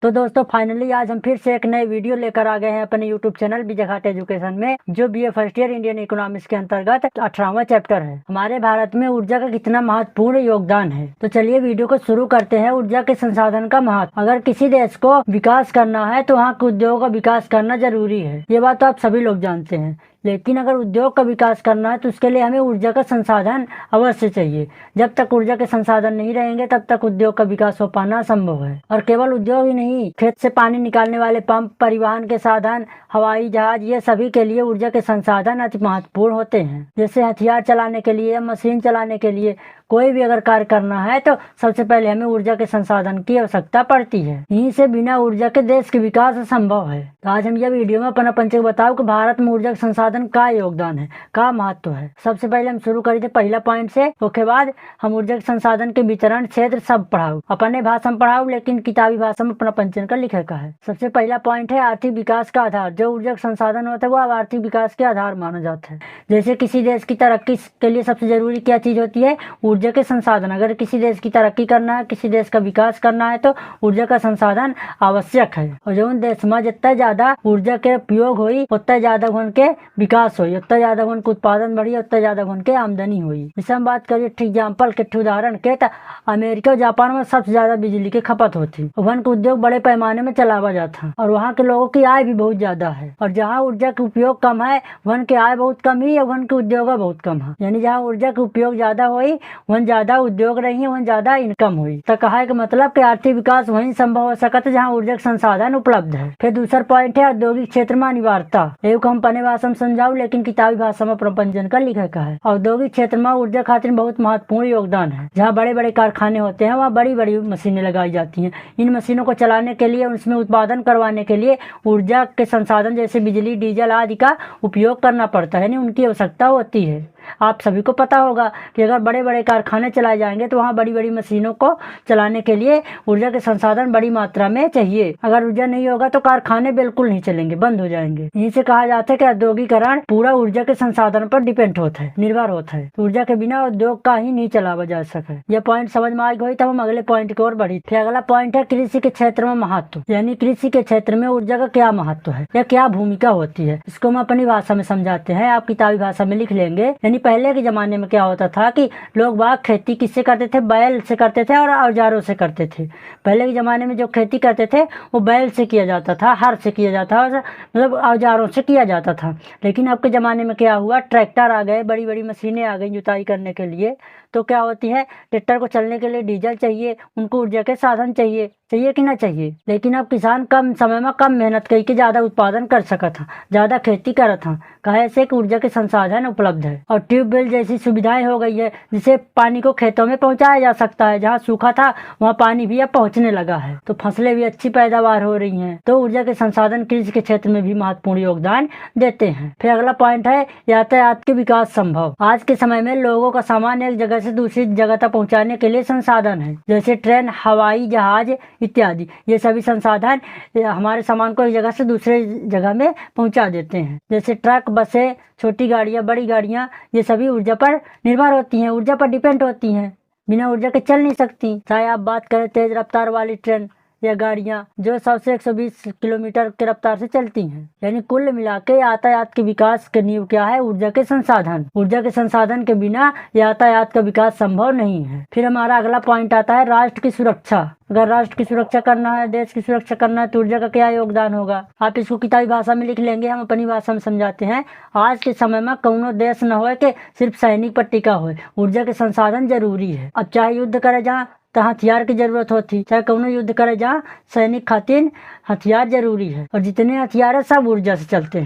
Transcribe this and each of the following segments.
तो दोस्तों फाइनली आज हम फिर से एक नए वीडियो लेकर आ गए हैं अपने YouTube channel Vijay Ghat education में, जो BA first year Indian economics के अंतर्गत 18वां चैप्टर है। हमारे भारत में ऊर्जा का कितना महत्वपूर्ण योगदान है। तो चलिए वीडियो को शुरू करते हैं। ऊर्जा के संसाधन का महत्व। अगर किसी देश को विकास करना है तो वहाँ के उद्योग का विकास करना जरूरी है। ये बात तो आप सभी लोग जानते हैं। लेकिन अगर उद्योग का विकास करना है तो उसके लिए हमें ऊर्जा का संसाधन अवश्य चाहिए। जब तक ऊर्जा के संसाधन नहीं रहेंगे तब तक उद्योग का विकास हो पाना असंभव है। और केवल उद्योग ही नहीं, खेत से पानी निकालने वाले पंप, परिवहन के साधन, हवाई जहाज, ये सभी के लिए ऊर्जा के संसाधन अति महत्वपूर्ण होते हैं। जैसे हथियार चलाने के लिए या मशीन चलाने के लिए कोई भी अगर कार्य करना है तो सबसे पहले हमें ऊर्जा के संसाधन की आवश्यकता पड़ती है। यहीं से बिना ऊर्जा के देश के विकास असंभव है। तो आज हम यह वीडियो में अपना पंच बताओ कि भारत में ऊर्जा के संसाधन का योगदान है, का महत्व है। सबसे पहले हम शुरू करें थे पहला पॉइंट से, उसके बाद हम ऊर्जा के संसाधन के वितरण क्षेत्र सब पढ़ाओ। अपने भाषा में पढ़ाओ लेकिन किताबी भाषा में अपना पंचन का लिखे का है। सबसे पहला पॉइंट है आर्थिक विकास का आधार। जो ऊर्जा का संसाधन होता है वो आर्थिक विकास के आधार माना जाता है। जैसे किसी देश की तरक्की के लिए सबसे जरूरी क्या चीज होती है? ऊर्जा के संसाधन। अगर किसी देश की तरक्की करना है, किसी देश का विकास करना है तो ऊर्जा का संसाधन आवश्यक है। और जो देश में जितना ज्यादा ऊर्जा के उपयोग हुई उतना ज्यादा उनके विकास हुई, उतना ज्यादा उनके उत्पादन बढ़ी, उतना ज्यादा उनके आमदनी हुई। जैसे हम बात करिए एग्जाम्पल के उदाहरण के, तो अमेरिका और जापान में सबसे ज्यादा बिजली की खपत होती। वन का उद्योग बड़े पैमाने में चलावा जाता और वहाँ के लोगों की आय भी बहुत ज्यादा है। और जहाँ ऊर्जा का उपयोग कम है वन की आय बहुत कम ही, वन के उद्योग बहुत कम है। यानी जहाँ ऊर्जा का उपयोग ज्यादा हुई वन ज्यादा उद्योग रही, वन ज्यादा इनकम हुई। तो कहा कि मतलब कि आर्थिक विकास वहीं संभव हो सकता है जहाँ ऊर्जा के संसाधन उपलब्ध है। फिर दूसरा पॉइंट है औद्योगिक क्षेत्र में अनिवार्यता। एक हम अपने भाषा में समझाऊ लेकिन किताबी भाषा में प्रपंचन का लिखे का है। औद्योगिक क्षेत्र में ऊर्जा खातिर बहुत महत्वपूर्ण योगदान है। जहाँ बड़े बड़े कारखाने होते हैं वहाँ बड़ी बड़ी मशीनें लगाई जाती हैं। इन मशीनों को चलाने के लिए, उसमें उत्पादन करवाने के लिए ऊर्जा के संसाधन जैसे बिजली, डीजल आदि का उपयोग करना पड़ता है, यानी उनकी आवश्यकता होती है। आप सभी को पता होगा कि अगर बड़े बड़े कारखाने चलाए जाएंगे तो वहाँ बड़ी बड़ी मशीनों को चलाने के लिए ऊर्जा के संसाधन बड़ी मात्रा में चाहिए। अगर ऊर्जा नहीं होगा तो कारखाने बिल्कुल नहीं चलेंगे, बंद हो जाएंगे। यहीं से कहा जाता है कि औद्योगिकरण पूरा ऊर्जा के संसाधन पर डिपेंड होता है, निर्भर होता है। ऊर्जा के बिना उद्योग का ही नहीं चलावा जा सके। यह पॉइंट समझ में आ गई तब हम अगले पॉइंट की ओर बढ़ी। फिर अगला पॉइंट है कृषि के क्षेत्र में महत्व। यानी कृषि के क्षेत्र में ऊर्जा का क्या महत्व है या क्या भूमिका होती है, इसको हम अपनी भाषा में समझाते हैं। आप किताबी भाषा में लिख लेंगे। यानी पहले के जमाने में क्या होता था कि लोग बाग खेती किससे करते थे? बैल से करते थे और औजारों से करते थे। पहले के जमाने में जो खेती करते थे वो बैल से किया जाता था, हर से किया जाता था, मतलब औजारों से किया जाता था। लेकिन अब के जमाने में क्या हुआ? ट्रैक्टर आ गए, बड़ी बड़ी मशीनें आ गई जुताई करने के लिए। तो क्या होती है, ट्रैक्टर को चलने के लिए डीजल चाहिए, उनको ऊर्जा के साधन चाहिए कि ना चाहिए। लेकिन अब किसान कम समय में कम मेहनत करके ज्यादा उत्पादन कर सका था, ज्यादा खेती करा था। कहे से कि ऊर्जा के संसाधन उपलब्ध है। और ट्यूबवेल जैसी सुविधाएं हो गई है जिससे पानी को खेतों में पहुंचाया जा सकता है। जहाँ सूखा था वहाँ पानी भी अब पहुंचने लगा है, तो फसलें भी अच्छी पैदावार हो रही हैं। तो ऊर्जा के संसाधन कृषि के क्षेत्र में भी महत्वपूर्ण योगदान देते हैं। फिर अगला पॉइंट है यातायात के विकास संभव। आज के समय में लोगों का सामान एक जगह से दूसरी जगह तक पहुँचाने के लिए संसाधन है, जैसे ट्रेन, हवाई जहाज इत्यादि। ये सभी संसाधन हमारे सामान को एक जगह से दूसरे जगह में पहुंचा देते हैं। जैसे ट्रक, बसें, छोटी गाड़ियां, बड़ी गाड़ियां, ये सभी ऊर्जा पर निर्भर होती हैं, ऊर्जा पर डिपेंड होती हैं। बिना ऊर्जा के चल नहीं सकती। चाहे आप बात करें तेज रफ्तार वाली ट्रेन या गाड़ियां जो 100 से 120 किलोमीटर की रफ्तार से चलती हैं। यानी कुल मिला के यातायात के विकास की नींव क्या है? ऊर्जा के संसाधन। ऊर्जा के संसाधन के बिना यातायात का विकास संभव नहीं है। फिर हमारा अगला पॉइंट आता है राष्ट्र की सुरक्षा। अगर राष्ट्र की सुरक्षा करना है, देश की सुरक्षा करना है तो ऊर्जा का क्या योगदान होगा? आप इसको किताबी भाषा में लिख लेंगे, हम अपनी भाषा में समझाते हैं। आज के समय में कौनो देश न हो कि सिर्फ सैनिक पर टिका हो, ऊर्जा के संसाधन जरूरी है। अब चाहे युद्ध करे जहाँ तो हथियार की जरूरत होती, चाहे कौनो युद्ध करे जहाँ सैनिक खातिर हथियार जरूरी है। और जितने हथियार है सब ऊर्जा से चलते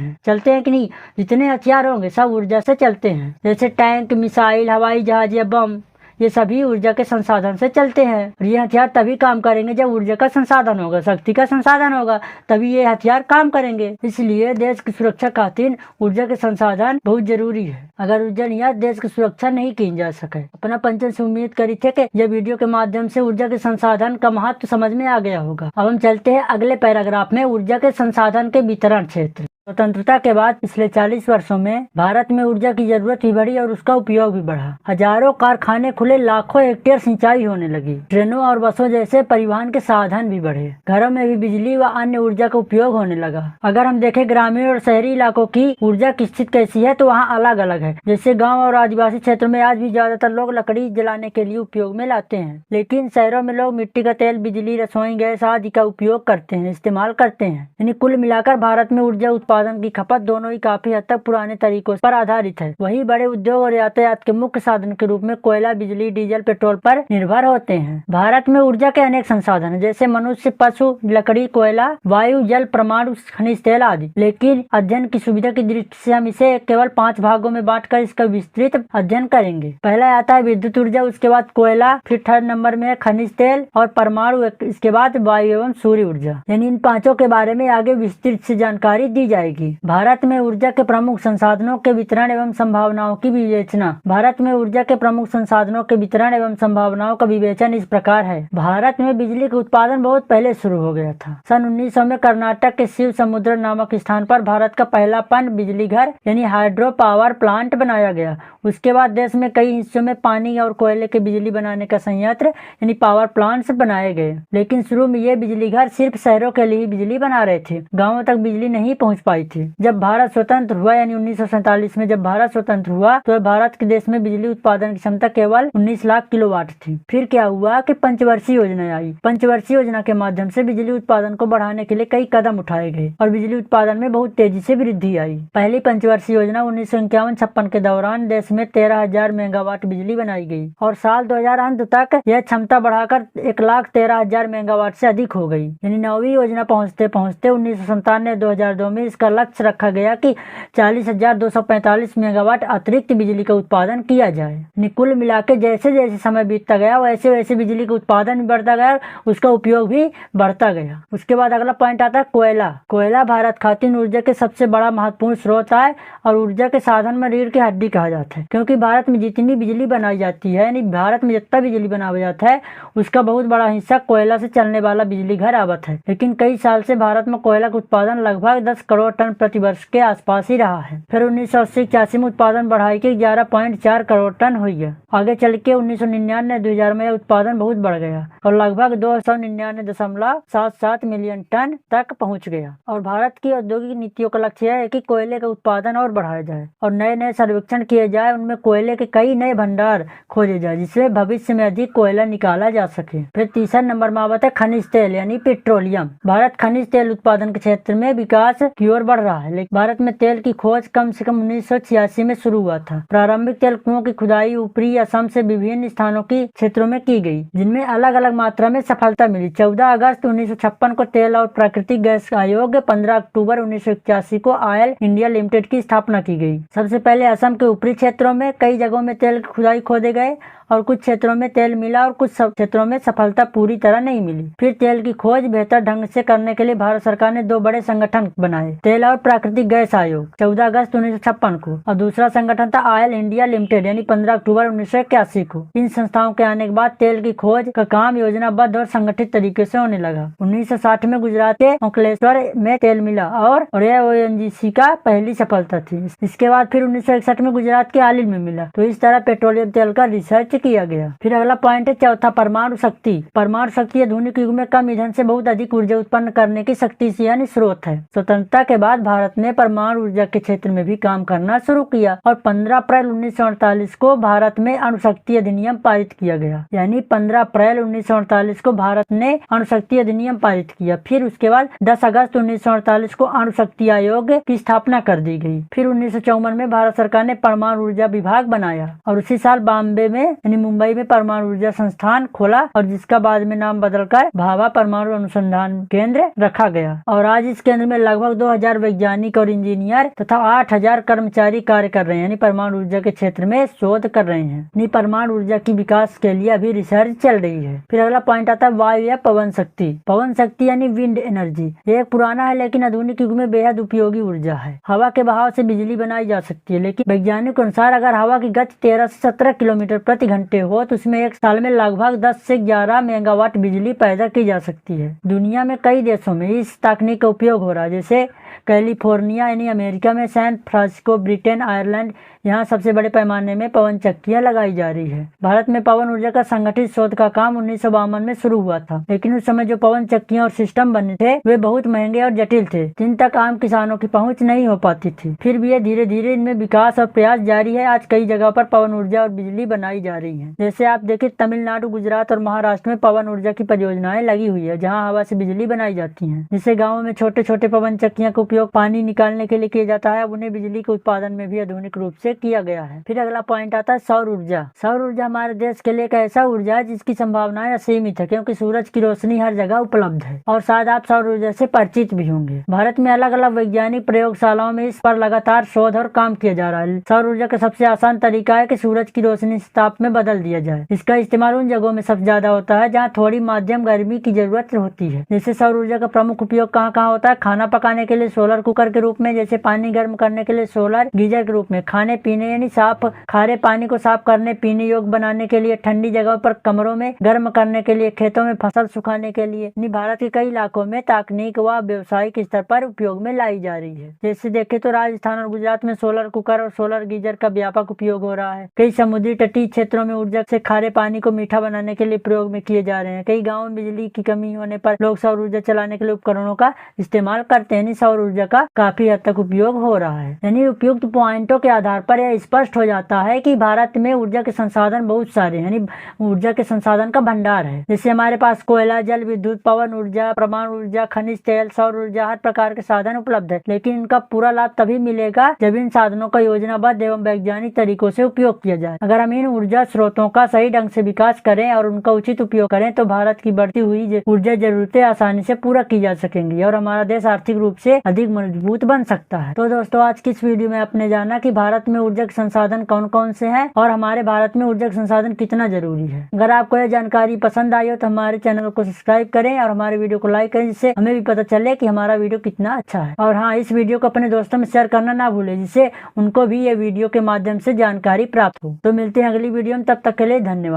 हैं कि नहीं? जितने हथियार होंगे सब ऊर्जा से चलते हैं। जैसे टैंक, मिसाइल, हवाई जहाज या बम, ये सभी ऊर्जा के संसाधन से चलते हैं। और ये हथियार तभी काम करेंगे जब ऊर्जा का संसाधन होगा, शक्ति का संसाधन होगा, तभी ये हथियार काम करेंगे। इसलिए देश की सुरक्षा खातिर ऊर्जा के संसाधन बहुत जरूरी है। अगर ऊर्जा नहीं है देश की सुरक्षा नहीं की जा सके। अपना पंचन से उम्मीद करी थे कि यह वीडियो के माध्यम से ऊर्जा के संसाधन का महत्व समझ में आ गया होगा। अब हम चलते हैं अगले पैराग्राफ में, ऊर्जा के संसाधन के वितरण क्षेत्र। स्वतंत्रता के बाद पिछले 40 वर्षों में भारत में ऊर्जा की जरूरत भी बढ़ी और उसका उपयोग भी बढ़ा। हजारों कारखाने खुले, लाखों हेक्टेयर सिंचाई होने लगी, ट्रेनों और बसों जैसे परिवहन के साधन भी बढ़े, घरों में भी बिजली व अन्य ऊर्जा का उपयोग होने लगा। अगर हम देखें ग्रामीण और शहरी इलाकों की ऊर्जा की स्थिति कैसी है, तो वहाँ अलग अलग है। जैसे गाँव और आदिवासी क्षेत्रों में आज भी ज्यादातर लोग लकड़ी जलाने के लिए उपयोग में लाते हैं, लेकिन शहरों में लोग मिट्टी का तेल, बिजली, रसोई गैस आदि का उपयोग करते हैं, इस्तेमाल करते हैं। यानी कुल मिलाकर भारत में ऊर्जा उत्पादन की खपत दोनों ही काफी हद तक पुराने तरीकों पर आधारित है। वही बड़े उद्योग और यातायात के मुख्य साधन के रूप में कोयला, बिजली, डीजल, पेट्रोल पर निर्भर होते हैं। भारत में ऊर्जा के अनेक संसाधन हैं, जैसे मनुष्य, पशु, लकड़ी, कोयला, वायु, जल, परमाणु, खनिज तेल आदि। लेकिन अध्ययन की सुविधा की दृष्टि से हम इसे केवल 5 भागों में बांटकर इसका विस्तृत अध्ययन करेंगे। पहला आता है विद्युत ऊर्जा, उसके बाद कोयला, फिर 3rd नंबर में है खनिज तेल और परमाणु, इसके बाद वायु एवं सूर्य ऊर्जा। यानी इन पांचों के बारे में आगे विस्तृत से जानकारी दी जाएगी। भारत में ऊर्जा के प्रमुख संसाधनों के वितरण एवं संभावनाओं की विवेचना। भारत में ऊर्जा के प्रमुख संसाधनों के वितरण एवं संभावनाओं का विवेचन इस प्रकार है। भारत में बिजली का उत्पादन बहुत पहले शुरू हो गया था। सन 1900 में कर्नाटक के शिव समुद्र नामक स्थान पर भारत का पहला पन बिजली घर यानी हाइड्रो पावर प्लांट बनाया गया। उसके बाद देश में कई हिस्सों में पानी और कोयले के बिजली बनाने का संयंत्र यानी पावर प्लांट्स बनाए गए। लेकिन शुरू में ये बिजली घर सिर्फ शहरों के लिए बिजली बना रहे थे, गाँवों तक बिजली नहीं पहुँच पाई थी। जब भारत स्वतंत्र हुआ यानी 1947 में जब भारत स्वतंत्र हुआ तो भारत के देश में बिजली उत्पादन की क्षमता केवल 19 लाख किलोवाट थी। फिर क्या हुआ कि पंचवर्षीय योजना आई। पंचवर्षीय योजना के माध्यम से बिजली उत्पादन को बढ़ाने के लिए कई कदम उठाए गए और बिजली उत्पादन में बहुत तेजी से वृद्धि आई। पहली पंचवर्षीय योजना 1951-56 के दौरान देश में 13,000 मेगावाट बिजली बनाई गई और साल 2000 अंत तक यह क्षमता बढ़ाकर 1,13,000 मेगावाट से अधिक हो गई। यानी 9वीं योजना पहुँचते पहुँचते 1997-2002 में इसका लक्ष्य रखा गया कि 40,245 मेगावाट अतिरिक्त बिजली का उत्पादन किया जाए। कुल मिलाकर जैसे जैसे समय बीतता गया वैसे वैसे बिजली का उत्पादन भी बढ़ता गया, उसका उपयोग भी बढ़ता गया। उसके बाद अगला पॉइंट आता है कोयला। कोयला भारत खातिर ऊर्जा के सबसे बड़ा महत्वपूर्ण स्रोत है और ऊर्जा के साधन में रीढ़ की हड्डी कहा जाता है, क्योंकि भारत में जितनी बिजली बनाई जाती है यानी भारत में जितना बिजली बनाया जाता है उसका बहुत बड़ा हिस्सा कोयला से चलने वाला बिजली घर आवत है। लेकिन कई साल से भारत में कोयला का उत्पादन लगभग 10 करोड़ टन प्रति वर्ष के आसपास ही रहा है। फिर 1980-81 में उत्पादन बढ़ाई के 11.4 करोड़ टन हुई है। आगे चल के 1999-2000 में उत्पादन बहुत बढ़ गया और लगभग 299.77 मिलियन टन तक पहुंच गया। और भारत की औद्योगिक नीतियों का लक्ष्य है कि कोयले का उत्पादन और बढ़ाया जाए और नए नए सर्वेक्षण किए जाए, उनमें कोयले के कई नए भंडार खोजे जाए जिससे भविष्य में अधिक कोयला निकाला जा सके। फिर तीसरा नंबर में आता है खनिज तेल यानी पेट्रोलियम। भारत खनिज तेल उत्पादन के क्षेत्र में विकास की ओर बढ़ रहा है। लेकिन भारत में तेल की खोज कम से कम 1986 में शुरू हुआ था। प्रारंभिक तेल कुओं की खुदाई ऊपरी असम से विभिन्न स्थानों की क्षेत्रों में की गई, जिनमें अलग अलग मात्रा में सफलता मिली। 14 अगस्त 1956 को तेल और प्राकृतिक गैस आयोग, 15 अक्टूबर 1981 को ऑयल इंडिया लिमिटेड की स्थापना की गई। सबसे पहले असम के ऊपरी क्षेत्रों में कई जगहों में तेल की खुदाई खोदे गए और कुछ क्षेत्रों में तेल मिला और कुछ क्षेत्रों में सफलता पूरी तरह नहीं मिली। फिर तेल की खोज बेहतर ढंग से करने के लिए भारत सरकार ने 2 बड़े संगठन बनाए, तेल और प्राकृतिक गैस आयोग 14 अगस्त 1956 को और दूसरा संगठन था ऑयल इंडिया लिमिटेड यानी 15 अक्टूबर 1981 को। इन संस्थाओं के आने के बाद तेल की खोज का काम योजनाबद्ध और संगठित तरीके से होने लगा। 1960 में गुजरात के अंकलेश्वर में तेल मिला और यह ONGC का पहली सफलता थी। इसके बाद फिर 1961 में गुजरात के आलिल में मिला। तो इस तरह पेट्रोलियम तेल का रिसर्च किया गया। फिर अगला पॉइंट है चौथा, परमाणु शक्ति। परमाणु शक्ति आधुनिक युग में कम ईंधन से बहुत अधिक ऊर्जा उत्पन्न करने की शक्ति यानी स्रोत है। स्वतंत्रता के बाद भारत ने परमाणु ऊर्जा के क्षेत्र में भी काम करना शुरू किया और 15 अप्रैल 1948 को भारत में अणुशक्ति अधिनियम पारित किया गया। यानी 15 अप्रैल 1948 को भारत ने अणुशक्ति अधिनियम पारित किया। फिर उसके बाद 10 अगस्त 1948 को अणुशक्ति आयोग की स्थापना कर दी गई। फिर 1954 में भारत सरकार ने परमाणु ऊर्जा विभाग बनाया और उसी साल बॉम्बे में यानी मुंबई में परमाणु ऊर्जा संस्थान खोला और जिसका बाद में नाम बदलकर भाभा परमाणु अनुसंधान केंद्र रखा गया। और आज इस केंद्र में लगभग 2000 वैज्ञानिक और इंजीनियर तथा 8000 कर्मचारी कार्य कर रहे हैं, यानी परमाणु ऊर्जा के क्षेत्र में शोध कर रहे हैं। यानी परमाणु ऊर्जा की विकास के लिए अभी रिसर्च चल रही है। फिर अगला पॉइंट आता है वायु या पवन शक्ति। पवन शक्ति यानी विंड एनर्जी, ये एक पुराना है लेकिन आधुनिक युग में बेहद उपयोगी ऊर्जा है। हवा के बहाव से बिजली बनाई जा सकती है, लेकिन वैज्ञानिक के अनुसार अगर हवा की गति 13 से 17 किलोमीटर प्रति घंटे हो तो उसमें एक साल में लगभग 10 से 11 मेगावाट बिजली पैदा की जा सकती है। दुनिया में कई देशों में इस तकनीक का उपयोग हो रहा है, जैसे कैलिफोर्निया यानी अमेरिका में, सैन फ्रांसिस्को ब्रिटेन, आयरलैंड, यहाँ सबसे बड़े पैमाने में पवन चक्कियां लगाई जा रही है। भारत में पवन ऊर्जा का संगठित शोध का काम 1952 में शुरू हुआ था, लेकिन उस समय जो पवन चक्कियां और सिस्टम बने थे वे बहुत महंगे और जटिल थे, जिन तक आम किसानों की पहुंच नहीं हो पाती थी। फिर भी ये धीरे धीरे इनमें विकास और प्रयास जारी है। आज कई जगह पर पवन ऊर्जा और बिजली बनाई जा रही है। जैसे आप देखें, तमिलनाडु, गुजरात और महाराष्ट्र में पवन ऊर्जा की परियोजनाएं लगी हुई है, जहाँ हवा से बिजली बनाई जाती है। जिससे गाँवों में छोटे छोटे पवन चक्कियां का उपयोग पानी निकालने के लिए किया जाता है। अब उन्हें बिजली के उत्पादन में भी आधुनिक रूप से किया गया है। फिर अगला पॉइंट आता है सौर ऊर्जा। सौर ऊर्जा हमारे देश के लिए एक ऐसा ऊर्जा है जिसकी संभावनाएं असीमित है, क्योंकि सूरज की रोशनी हर जगह उपलब्ध है। और शायद आप सौर ऊर्जा से परिचित भी होंगे। भारत में अलग अलग वैज्ञानिक प्रयोगशालाओं में इस पर लगातार शोध और काम किया जा रहा है। सौर ऊर्जा का सबसे आसान तरीका है कि सूरज की रोशनी से ताप में बदल दिया जाए। इसका इस्तेमाल उन जगहों में सबसे ज्यादा होता है जहाँ थोड़ी माध्यम गर्मी की जरूरत होती है। जैसे सौर ऊर्जा का प्रमुख उपयोग कहाँ कहाँ होता है? खाना पकाने के लिए सोलर कुकर के रूप में, जैसे पानी गर्म करने के लिए सोलर गीजर के रूप में, खाने पीने यानी साफ खारे पानी को साफ करने पीने योग्य बनाने के लिए, ठंडी जगहों पर कमरों में गर्म करने के लिए, खेतों में फसल सुखाने के लिए। भारत के कई इलाकों में तकनीक व व्यावसायिक स्तर पर उपयोग में लाई जा रही है। जैसे देखें तो राजस्थान और गुजरात में सोलर कुकर और सोलर गीजर का व्यापक उपयोग हो रहा है। कई समुद्री तटीय क्षेत्रों में ऊर्जा से खारे पानी को मीठा बनाने के लिए प्रयोग में किए जा रहे हैं। कई गाँवों में बिजली की कमी होने पर लोग सौर ऊर्जा चलाने के लिए उपकरणों का इस्तेमाल करते हैं। सौर ऊर्जा का काफी हद तक उपयोग हो रहा है। यानी उपयुक्त पॉइंटों के आधार पर यह स्पष्ट हो जाता है कि भारत में ऊर्जा के संसाधन बहुत सारे, यानी ऊर्जा के संसाधन का भंडार है। जैसे हमारे पास कोयला, जल विद्युत, पवन ऊर्जा, परमाणु ऊर्जा, खनिज तेल, सौर ऊर्जा, हर प्रकार के साधन उपलब्ध है। लेकिन इनका पूरा लाभ तभी मिलेगा जब इन साधनों का योजनाबद्ध एवं वैज्ञानिक तरीकों से उपयोग किया जाए। अगर हम इन ऊर्जा स्रोतों का सही ढंग से विकास करें और उनका उचित उपयोग करें तो भारत की बढ़ती हुई ऊर्जा जरूरतें आसानी से पूरा की जा सकेंगी और हमारा देश आर्थिक रूप से अधिक मजबूत बन सकता है। तो दोस्तों, आज की इस वीडियो में आपने जाना कि भारत में ऊर्जा के संसाधन कौन कौन से हैं और हमारे भारत में ऊर्जा के संसाधन कितना जरूरी है। अगर आपको यह जानकारी पसंद आई हो तो हमारे चैनल को सब्सक्राइब करें और हमारे वीडियो को लाइक करें, जिससे हमें भी पता चले कि हमारा वीडियो कितना अच्छा है। और हाँ, इस वीडियो को अपने दोस्तों में शेयर करना ना भूलें, जिससे उनको भी ये वीडियो के माध्यम से जानकारी प्राप्त हो। तो मिलते हैं अगली वीडियो में, तब तक के लिए धन्यवाद।